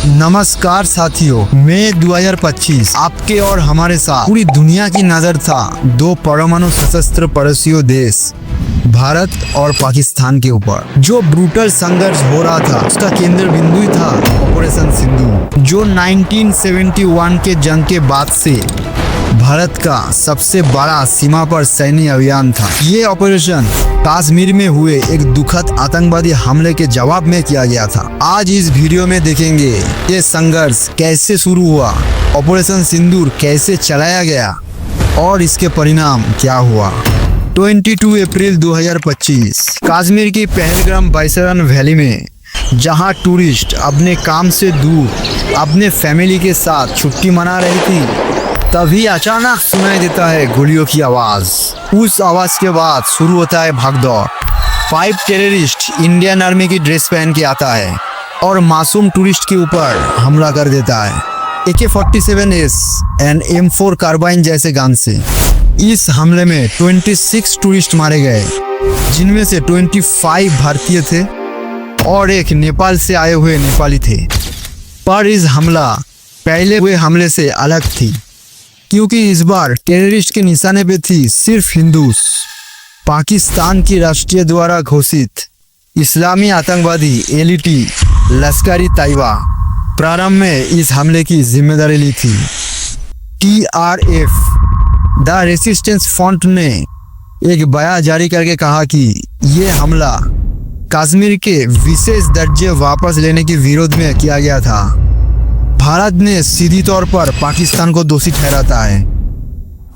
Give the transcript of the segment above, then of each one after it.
नमस्कार साथियों, मई 2025 आपके और हमारे साथ पूरी दुनिया की नजर था दो परमाणु सशस्त्र पड़ोसियों देश भारत और पाकिस्तान के ऊपर। जो ब्रूटल संघर्ष हो रहा था उसका केंद्र बिंदु ही था ऑपरेशन सिंदूर, जो 1971 के जंग के बाद से भारत का सबसे बड़ा सीमा पर सैन्य अभियान था। ये ऑपरेशन कश्मीर में हुए एक दुखद आतंकवादी हमले के जवाब में किया गया था। आज इस वीडियो में देखेंगे ये संघर्ष कैसे शुरू हुआ, ऑपरेशन सिंदूर कैसे चलाया गया और इसके परिणाम क्या हुआ। 22 अप्रैल 2025 कश्मीर की पहलगाम बाइसरन वैली में, जहां टूरिस्ट अपने काम से दूर अपने फैमिली के साथ छुट्टी मना रही थी, तभी अचानक सुनाई देता है गोलियों की आवाज। उस आवाज के बाद शुरू होता है भागदौड़। 5 टेररिस्ट इंडियन आर्मी की ड्रेस पहन के आता है और मासूम टूरिस्ट के ऊपर हमला कर देता है AK-47S एंड M4 कार्बाइन जैसे गन से। इस हमले में 26 टूरिस्ट मारे गए, जिनमें से 25 भारतीय थे और एक नेपाल से आए हुए नेपाली थे। पर इस हमला पहले हुए हमले से अलग थी, क्योंकि इस बार टेररिस्ट के निशाने पे थी सिर्फ हिंदूस। पाकिस्तान की राष्ट्रीय द्वारा घोषित इस्लामी आतंकवादी LET लश्कर तैयबा प्रारंभ में इस हमले की जिम्मेदारी ली थी। TRF द रेसिस्टेंस फ्रंट ने एक बयान जारी करके कहा कि ये हमला कश्मीर के विशेष दर्जे वापस लेने के विरोध में किया गया था। भारत ने सीधी तौर पर पाकिस्तान को दोषी ठहराता है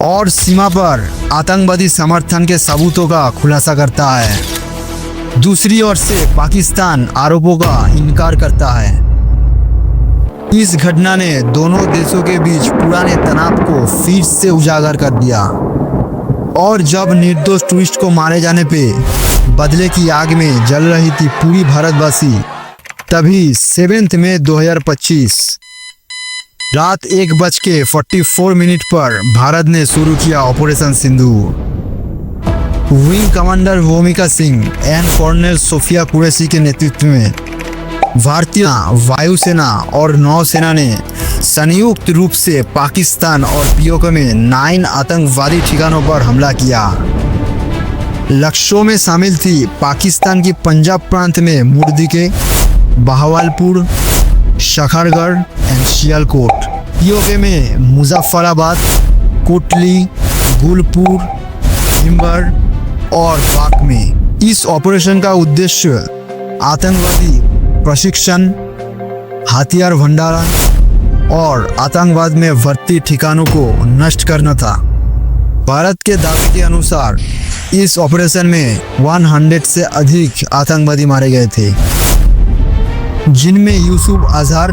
और सीमा पर आतंकवादी समर्थन के सबूतों का खुलासा करता है। दूसरी ओर से पाकिस्तान आरोपों का इनकार करता है। इस घटना ने दोनों देशों के बीच पुराने तनाव को फिर से उजागर कर दिया और जब निर्दोष टूरिस्ट को मारे जाने पे बदले की आग में जल रही थी पूरी भारतवासी, तभी 7 मई 2025 रात 1:44 पर भारत ने शुरू किया operation Sindoor. Wing commander Bhumika Singh and colonel Sofiya Qureshi के नेतृत्व में भारतीय वायुसेना और नौसेना ने संयुक्त रूप से पाकिस्तान और POK में 9 आतंकवादी ठिकानों पर हमला किया। लक्ष्यों में शामिल थी पाकिस्तान की पंजाब प्रांत में मुर्दिके, बहावलपुर, शखरगढ़ एंड सियालकोट। POK में मुजफ्फराबाद, कोटली, गुलपुर, भिम्बर और बाक में। इस ऑपरेशन का उद्देश्य आतंकवादी प्रशिक्षण, हथियार भंडारण और आतंकवाद में भर्ती ठिकानों को नष्ट करना था। भारत के दावे के अनुसार इस ऑपरेशन में 100 से अधिक आतंकवादी मारे गए थे, जिनमें यूसुफ अजहर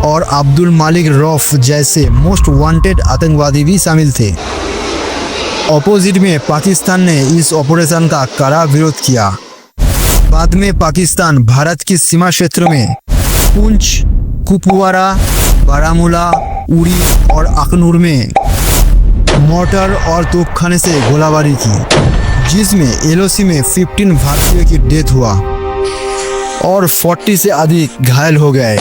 और अब्दुल मालिक रौफ जैसे मोस्ट वांटेड आतंकवादी भी शामिल थे। ऑपोजिट में पाकिस्तान ने इस ऑपरेशन का कड़ा विरोध किया। बाद में पाकिस्तान भारत की सीमा क्षेत्र में पुंछ, कुपवारा, बारामूला, उरी और अखनूर में मोर्टार और तोपखाने से गोलाबारी की, जिसमें LOC में 15 भारतीयों की डेथ हुआ और 40 से अधिक घायल हो गए।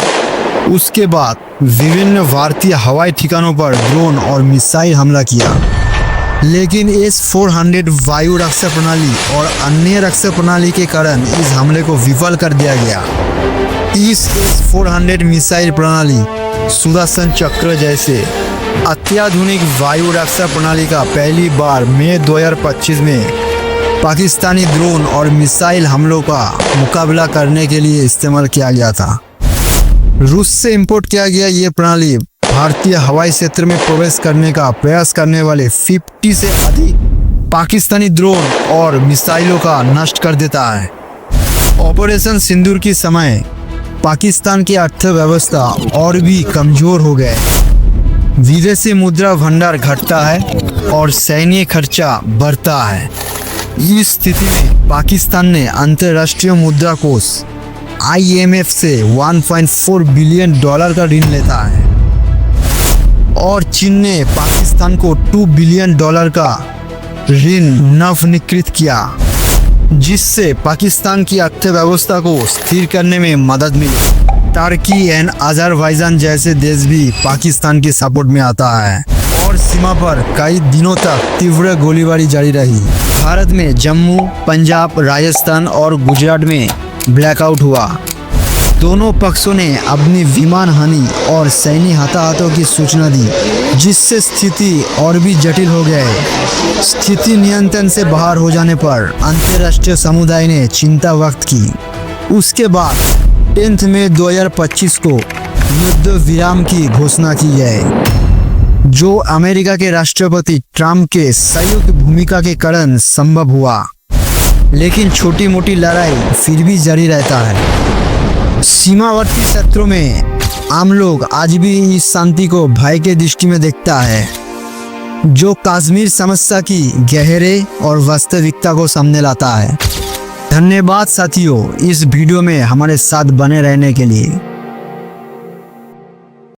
उसके बाद विभिन्न भारतीय हवाई ठिकानों पर ड्रोन और मिसाइल हमला किया, लेकिन S-400 वायु रक्षा प्रणाली और अन्य रक्षा प्रणाली के कारण इस हमले को विफल कर दिया गया। इस S-400 मिसाइल प्रणाली सुदर्शन चक्र जैसे अत्याधुनिक वायु रक्षा प्रणाली का पहली बार मई 2025 में पाकिस्तानी ड्रोन और मिसाइल हमलों का मुकाबला करने के लिए इस्तेमाल किया गया था। रूस से इंपोर्ट किया गया ये प्रणाली भारतीय हवाई क्षेत्र में प्रवेश करने का प्रयास करने वाले 50 से अधिक पाकिस्तानी ड्रोन और मिसाइलों का नष्ट कर देता है। ऑपरेशन सिंदूर के समय पाकिस्तान की अर्थव्यवस्था और भी कमजोर हो गए। विदेशी मुद्रा भंडार घटता है और सैन्य खर्चा बढ़ता है। इस स्थिति में पाकिस्तान ने अंतर्राष्ट्रीय मुद्रा कोष IMF से $1.4 बिलियन का ऋण लेता है और चीन ने पाकिस्तान को $2 बिलियन का ऋण नवनीकृत किया, जिससे पाकिस्तान की अर्थव्यवस्था को स्थिर करने में मदद मिली। टर्की एंड अजरबैजान जैसे देश भी पाकिस्तान के सपोर्ट में आता है और सीमा पर कई दिनों तक तीव्र गोलीबारी जारी रही। भारत में जम्मू, पंजाब, राजस्थान और गुजरात में ब्लैकआउट हुआ। दोनों पक्षों ने अपनी विमान हानि और सैन्य हताहतों की सूचना दी, जिससे स्थिति और भी जटिल हो गई। स्थिति नियंत्रण से बाहर हो जाने पर अंतर्राष्ट्रीय समुदाय ने चिंता व्यक्त की। उसके बाद 10 मई 2025 को युद्ध विराम की घोषणा की गई, जो अमेरिका के राष्ट्रपति ट्रंप के संयुक्त भूमिका के कारण संभव हुआ। लेकिन छोटी मोटी लड़ाई फिर भी जारी रहता है। सीमावर्ती क्षेत्रों में आम लोग आज भी इस शांति को भय के दृष्टि में देखता है, जो कश्मीर समस्या की गहरे और वास्तविकता को सामने लाता है। धन्यवाद साथियों, इस वीडियो में हमारे साथ बने रहने के लिए।